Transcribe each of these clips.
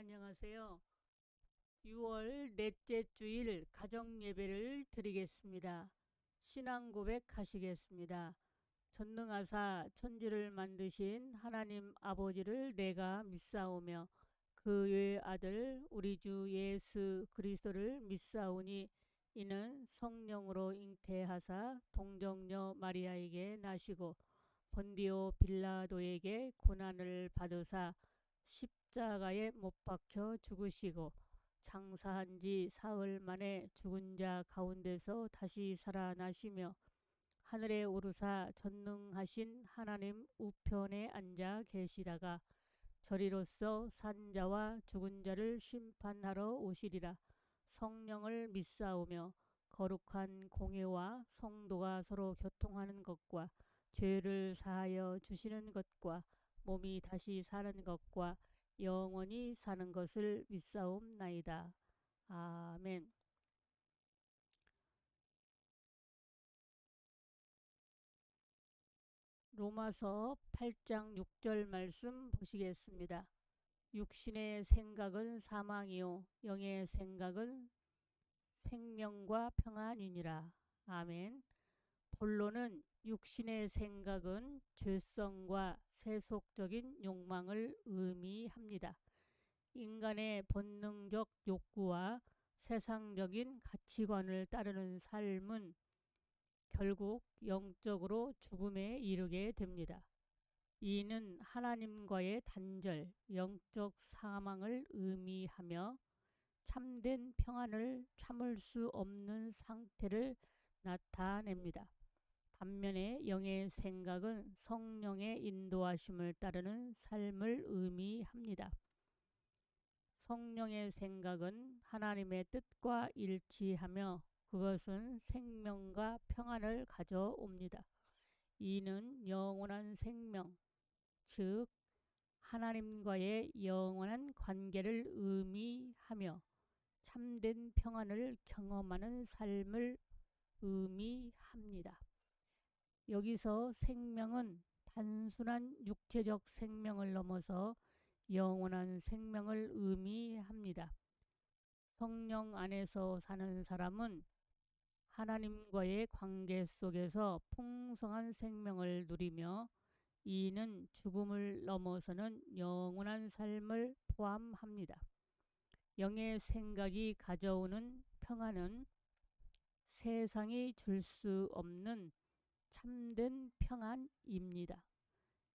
안녕하세요. 6월 넷째 주일 가정 예배를 드리겠습니다. 신앙 고백하시겠습니다. 전능하사 천지를 만드신 하나님 아버지를 내가 믿사오며 그 외의 아들 우리 주 예수 그리스도를 믿사오니 이는 성령으로 잉태하사 동정녀 마리아에게 나시고 본디오 빌라도에게 고난을 받으사 십자가에 못 박혀 죽으시고 장사한 지 사흘 만에 죽은 자 가운데서 다시 살아나시며 하늘에 오르사 전능하신 하나님 우편에 앉아 계시다가 저리로서 산자와 죽은 자를 심판하러 오시리라. 성령을 믿사오며 거룩한 공회와 성도가 서로 교통하는 것과 죄를 사하여 주시는 것과 몸이 다시 사는 것과 영원히 사는 것을 믿사옵나이다. 아멘. 로마서 8장 6절 말씀 보시겠습니다. 육신의 생각은 사망이요 영의 생각은 생명과 평안이니라. 아멘. 본론은 육신의 생각은 죄성과 세속적인 욕망을 의미합니다. 인간의 본능적 욕구와 세상적인 가치관을 따르는 삶은 결국 영적으로 죽음에 이르게 됩니다. 이는 하나님과의 단절, 영적 사망을 의미하며 참된 평안을 참을 수 없는 상태를 나타냅니다. 반면에 영의 생각은 성령의 인도하심을 따르는 삶을 의미합니다. 성령의 생각은 하나님의 뜻과 일치하며 그것은 생명과 평안을 가져옵니다. 이는 영원한 생명, 즉 하나님과의 영원한 관계를 의미하며 참된 평안을 경험하는 삶을 의미합니다. 여기서 생명은 단순한 육체적 생명을 넘어서 영원한 생명을 의미합니다. 성령 안에서 사는 사람은 하나님과의 관계 속에서 풍성한 생명을 누리며 이는 죽음을 넘어서는 영원한 삶을 포함합니다. 영의 생각이 가져오는 평안은 세상이 줄 수 없는 참된 평안입니다.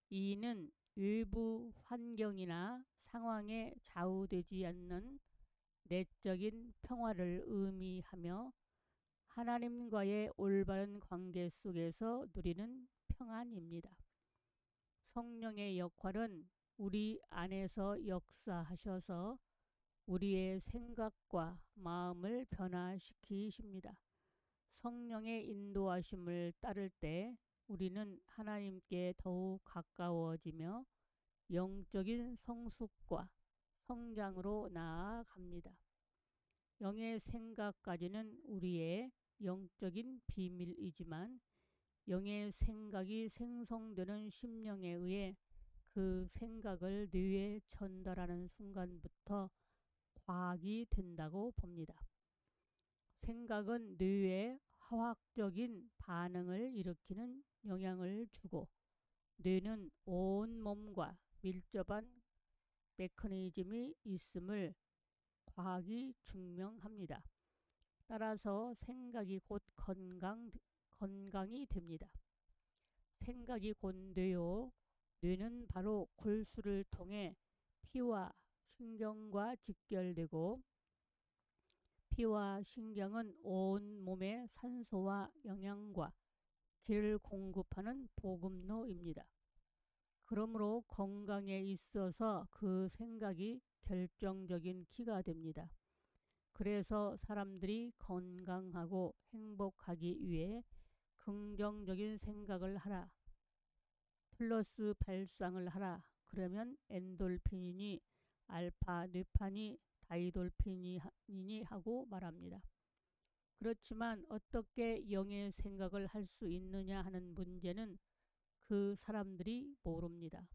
이는 외부 환경이나 상황에 좌우되지 않는 내적인 평화를 의미하며 하나님과의 올바른 관계 속에서 누리는 평안입니다. 성령의 역할은 우리 안에서 역사하셔서 우리의 생각과 마음을 변화시키십니다. 성령의 인도하심을 따를 때 우리는 하나님께 더욱 가까워지며 영적인 성숙과 성장으로 나아갑니다. 영의 생각까지는 우리의 영적인 비밀이지만 영의 생각이 생성되는 심령에 의해 그 생각을 뇌에 전달하는 순간부터 과학이 된다고 봅니다. 생각은 뇌에 화학적인 반응을 일으키는 영향을 주고 뇌는 온 몸과 밀접한 메커니즘이 있음을 과학이 증명합니다. 따라서 생각이 곧 건강이 됩니다. 생각이 곧 뇌요. 뇌는 바로 골수를 통해 피와 신경과 직결되고 피와 신경은 온 몸에 산소와 영양과 기를 공급하는 보급로입니다. 그러므로 건강에 있어서 그 생각이 결정적인 키가 됩니다. 그래서 사람들이 건강하고 행복하기 위해 긍정적인 생각을 하라, 플러스 발상을 하라. 그러면 엔돌핀이니 알파 뇌판이 다이돌핀이니 하고 말합니다. 그렇지만 어떻게 영의 생각을 할 수 있느냐 하는 문제는 그 사람들이 모릅니다.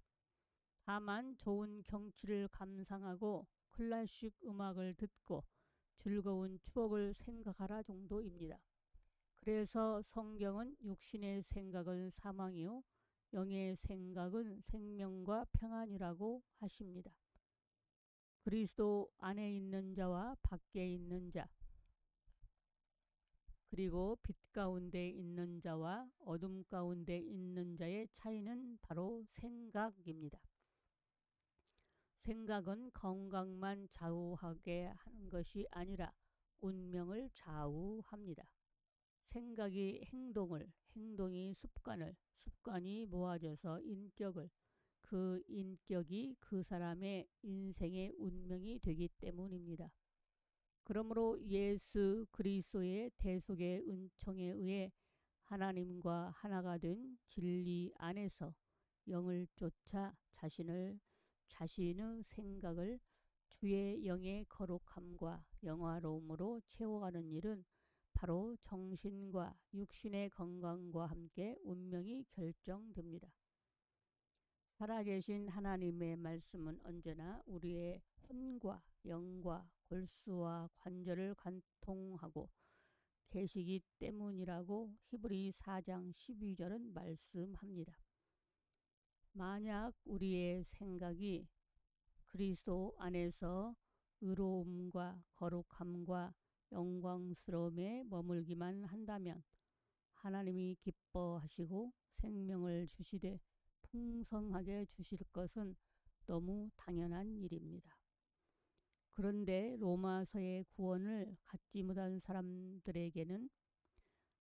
다만 좋은 경치를 감상하고 클래식 음악을 듣고 즐거운 추억을 생각하라 정도입니다. 그래서 성경은 육신의 생각은 사망이요 영의 생각은 생명과 평안이라고 하십니다. 그리스도 안에 있는 자와 밖에 있는 자, 그리고 빛 가운데 있는 자와 어둠 가운데 있는 자의 차이는 바로 생각입니다. 생각은 건강만 좌우하게 하는 것이 아니라 운명을 좌우합니다. 생각이 행동을, 행동이 습관을, 습관이 모아져서 인격을, 그 인격이 그 사람의 인생의 운명이 되기 때문입니다. 그러므로 예수 그리스도의 대속의 은총에 의해 하나님과 하나가 된 진리 안에서 영을 쫓아 자신의 생각을 주의 영의 거룩함과 영화로움으로 채워가는 일은 바로 정신과 육신의 건강과 함께 운명이 결정됩니다. 살아계신 하나님의 말씀은 언제나 우리의 혼과 영과 골수와 관절을 관통하고 계시기 때문이라고 히브리 4장 12절은 말씀합니다. 만약 우리의 생각이 그리스도 안에서 의로움과 거룩함과 영광스러움에 머물기만 한다면 하나님이 기뻐하시고 생명을 주시되 풍성하게 주실 것은 너무 당연한 일입니다. 그런데 로마서의 구원을 갖지 못한 사람들에게는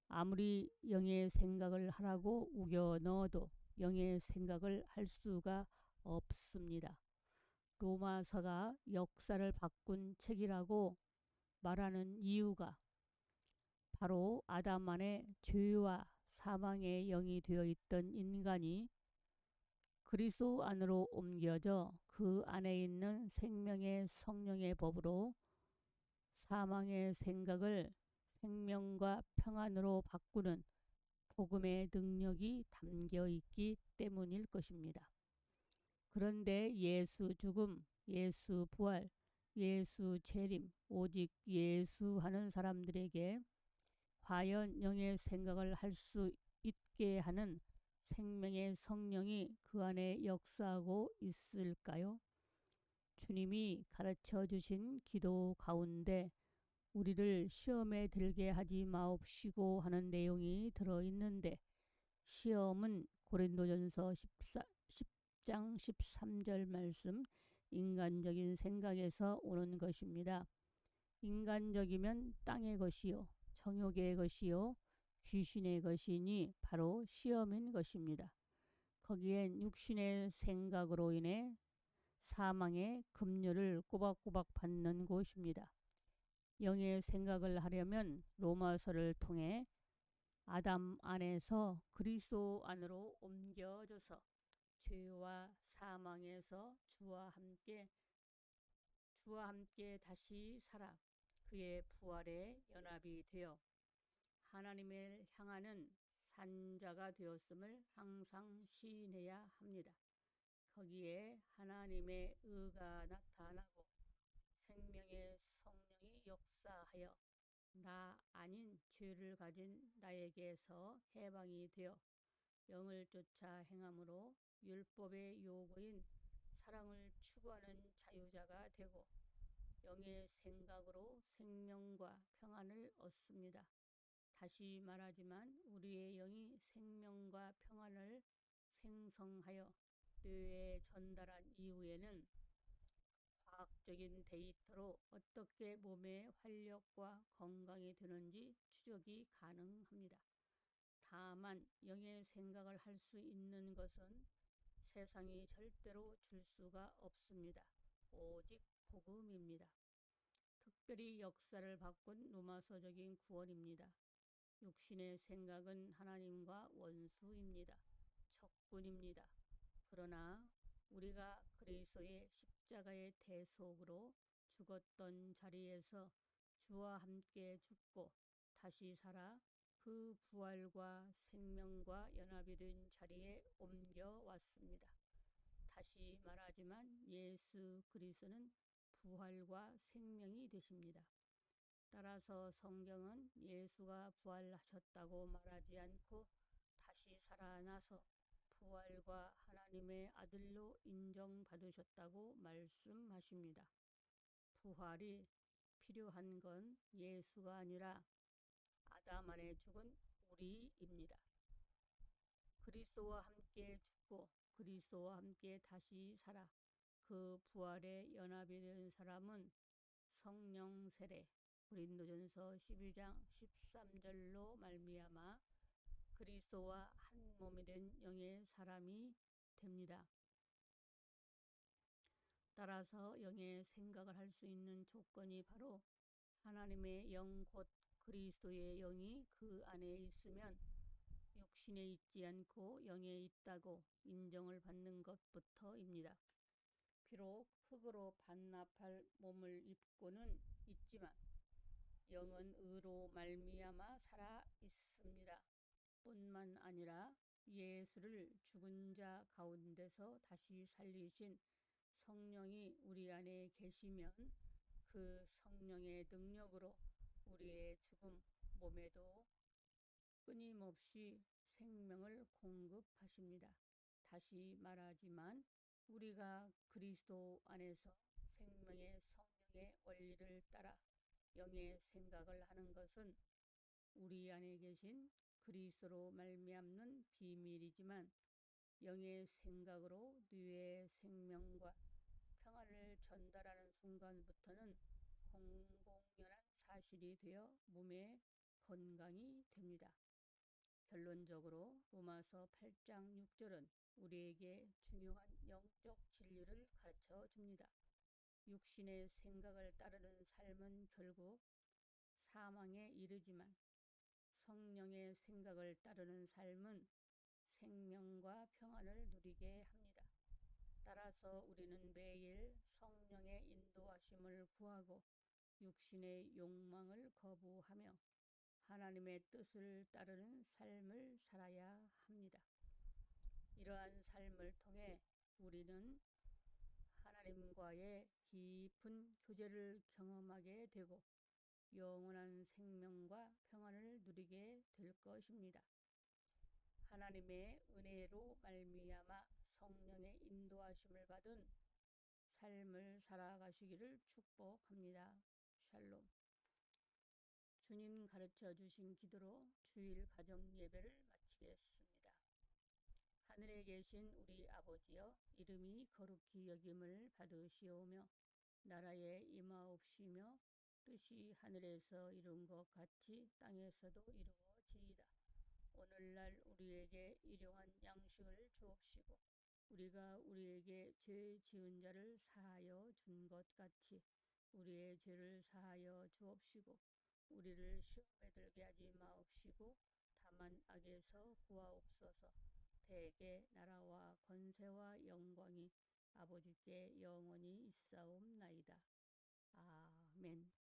아무리 영의 생각을 하라고 우겨 넣어도 영의 생각을 할 수가 없습니다. 로마서가 역사를 바꾼 책이라고 말하는 이유가 바로 아담 안에 죄와 사망의 영이 되어 있던 인간이 그리스도 안으로 옮겨져 그 안에 있는 생명의 성령의 법으로 사망의 생각을 생명과 평안으로 바꾸는 복음의 능력이 담겨 있기 때문일 것입니다. 그런데 예수 죽음, 예수 부활, 예수 재림, 오직 예수 하는 사람들에게 과연 영의 생각을 할 수 있게 하는 생명의 성령이 그 안에 역사하고 있을까요? 주님이 가르쳐 주신 기도 가운데 우리를 시험에 들게 하지 마옵시고 하는 내용이 들어있는데 시험은 고린도전서 10장 13절 말씀 인간적인 생각에서 오는 것입니다. 인간적이면 땅의 것이요 정욕의 것이요 귀신의 것이니 바로 시험인 것입니다. 거기엔 육신의 생각으로 인해 사망의 급료를 꼬박꼬박 받는 곳입니다. 영의 생각을 하려면 로마서를 통해 아담 안에서 그리스도 안으로 옮겨져서 죄와 사망에서 주와 함께 다시 살아 그의 부활에 연합이 되어 하나님을 향하는 산자가 되었음을 항상 시인해야 합니다. 거기에 하나님의 의가 나타나고 생명의 성령이 역사하여 나 아닌 죄를 가진 나에게서 해방이 되어 영을 쫓아 행함으로 율법의 요구인 사랑을 추구하는 자유자가 되고 영의 생각으로 생명과 평안을 얻습니다. 다시 말하지만 우리의 영이 생명과 평안을 생성하여 뇌에 전달한 이후에는 과학적인 데이터로 어떻게 몸의 활력과 건강이 되는지 추적이 가능합니다. 다만 영의 생각을 할 수 있는 것은 세상이 절대로 줄 수가 없습니다. 오직 복음입니다. 특별히 역사를 바꾼 로마서적인 구원입니다. 육신의 생각은 하나님과 원수입니다. 적군입니다. 그러나 우리가 그리스도의 십자가의 대속으로 죽었던 자리에서 주와 함께 죽고 다시 살아 그 부활과 생명과 연합이 된 자리에 옮겨왔습니다. 다시 말하지만 예수 그리스도는 부활과 생명이 되십니다. 따라서 성경은 예수가 부활하셨다고 말하지 않고 다시 살아나서 부활과 하나님의 아들로 인정받으셨다고 말씀하십니다. 부활이 필요한 건 예수가 아니라 아담 안에 죽은 우리입니다. 그리스도와 함께 죽고 그리스도와 함께 다시 살아 그 부활에 연합이 된 사람은 성령 세례 고린도전서 12장 13절로 말미암아 그리스도와 한 몸이 된 영의 사람이 됩니다. 따라서 영의 생각을 할 수 있는 조건이 바로 하나님의 영 곧 그리스도의 영이 그 안에 있으면 육신에 있지 않고 영에 있다고 인정을 받는 것부터입니다. 비록 흙으로 반납할 몸을 입고는 있지만 영은 의로 말미암아 살아 있습니다. 뿐만 아니라 예수를 죽은 자 가운데서 다시 살리신 성령이 우리 안에 계시면 그 성령의 능력으로 우리의 죽은 몸에도 끊임없이 생명을 공급하십니다. 다시 말하지만 우리가 그리스도 안에서 생명의 성령의 원리를 따라 영의 생각을 하는 것은 우리 안에 계신 그리스도로 말미암는 비밀이지만 영의 생각으로 뇌의 생명과 평안을 전달하는 순간부터는 공공연한 사실이 되어 몸의 건강이 됩니다. 결론적으로 로마서 8장 6절은 우리에게 중요한 영적 진리를 가르쳐 줍니다. 육신의 생각을 따르는 삶은 결국 사망에 이르지만 성령의 생각을 따르는 삶은 생명과 평안을 누리게 합니다. 따라서 우리는 매일 성령의 인도하심을 구하고 육신의 욕망을 거부하며 하나님의 뜻을 따르는 삶을 살아야 합니다. 이러한 삶을 통해 우리는 하나님과의 깊은 교제를 경험하게 되고 영원한 생명과 평안을 누리게 될 것입니다. 하나님의 은혜로 말미암아 성령의 인도하심을 받은 삶을 살아가시기를 축복합니다. 샬롬. 주님 가르쳐 주신 기도로 주일 가정 예배를 마치겠습니다. 하늘에 계신 우리 아버지여, 이름이 거룩히 여김을 받으시오며 나라에 임하옵시며 뜻이 하늘에서 이룬 것 같이 땅에서도 이루어지이다. 오늘날 우리에게 일용할 양식을 주옵시고 우리가 우리에게 죄 지은 자를 사하여 준 것 같이 우리의 죄를 사하여 주옵시고 우리를 시험에 들게 하지 마옵시고 다만 악에서 구하옵소서. 대개 나라와 권세와 영광이 아버지께 영원히 있사옵나이다. 아멘.